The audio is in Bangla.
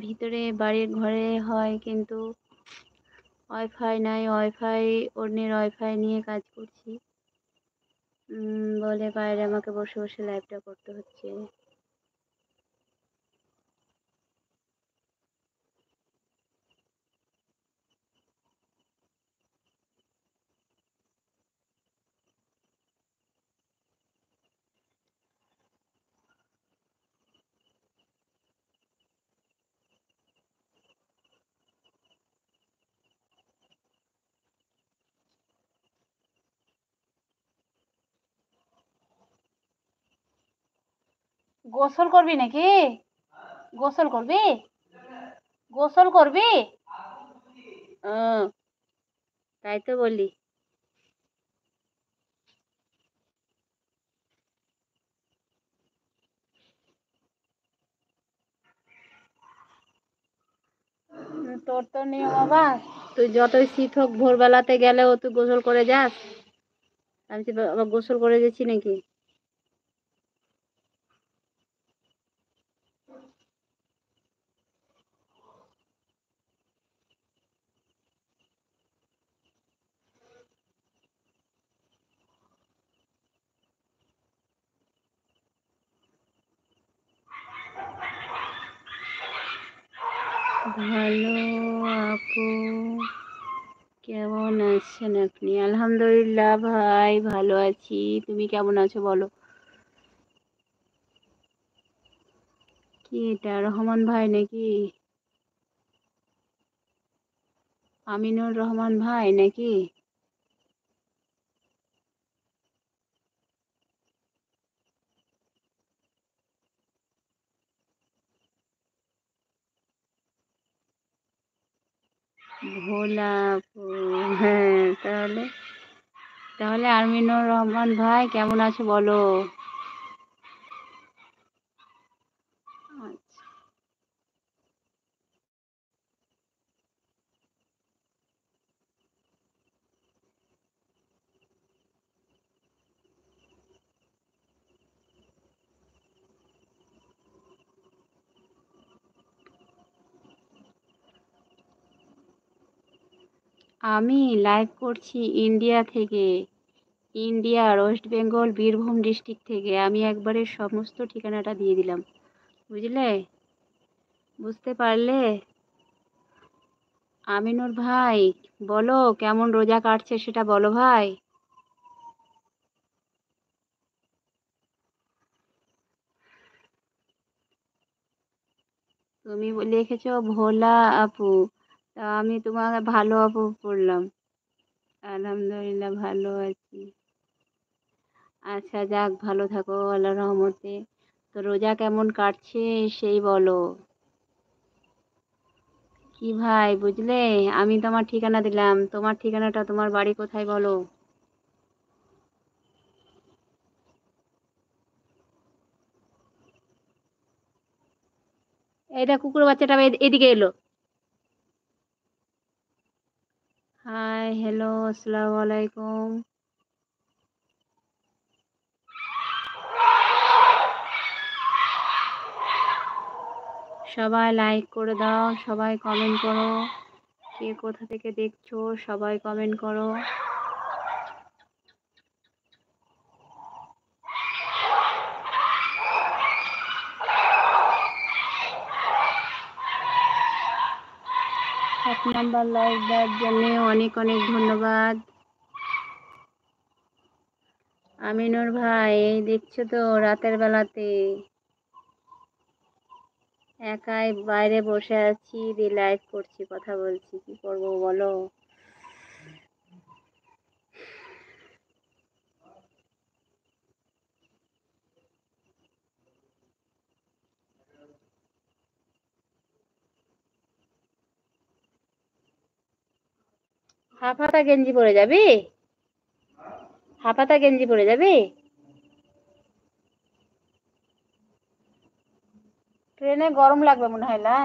ভিতরে বাড়ির ঘরে হয়, কিন্তু ওয়াইফাই নাই। অন্যের ওয়াইফাই নিয়ে কাজ করছি। বলে বাইরে আমাকে বসে বসে লাইভটা করতে হচ্ছে। গোসল করবি নাকি? গোসল করবি? গোসল করবি? ও, তাই তো বলি। তোর তো নিয়ম আবার, তুই যতই শীত হোক ভোরবেলাতে গেলেও তুই গোসল করে যাস। আমি তো আবার গোসল করে গেছি নাকি? ভালো আপু, কেমন আছেন আপনি? আলহামদুলিল্লাহ ভাই, ভালো আছি। তুমি কেমন আছো বলো? কি এটা, রহমান ভাই নাকি? আমিনুর রহমান ভাই নাকি? ভোলা আপু, হ্যাঁ। তাহলে তাহলে আমিনুর রহমান ভাই কেমন আছো বলো? আচ্ছা, আমি লাইভ করছি ইন্ডিয়া থেকে। India, West Bengal, Birbhum district থেকে। আমি একবারে সমস্ত ঠিকানাটা দিয়ে দিলাম, বুঝলে? বুঝতে পারলে? আমিনুর ভাই, বলো কেমন রোজা কাটছে সেটা বলো ভাই। তুমি লিখেছো ভোলা আপু, তা আমি তোমাকে ভালো আপু পড়লাম। আলহামদুলিল্লাহ ভালো আছি। আচ্ছা যাক, ভালো থাকো আল্লাহর রহমতে। তো রোজা কেমন কাটছে সেই বলো। কি ভাই, বুঝলে? আমি তোমার ঠিকানা দিলাম, তোমার ঠিকানাটা, তোমার বাড়ি কোথায় বলো? এইটা কুকুর বাচ্চাটা এদিকে এলো। হাই, হ্যালো, আসসালামু আলাইকুম। সবাই লাইক করে দাও, সবাই কমেন্ট করো। কে কোথা থেকে দেখছো সবাই কমেন্ট করো। এক নাম্বার লাইক দেওয়ার জন্য অনেক অনেক ধন্যবাদ। আমিনুর ভাই, এই দেখছো তো রাতের বেলাতে একাই বাইরে বসে আছি, দিয়ে লাইভ করছি, কথা বলছি, কি করব বলো? হাফ হাতা গেঞ্জি পরে যাবি? হাফ হাতা গেঞ্জি পরে যাবি? ট্রেনে গরম লাগবে মনে হয় না?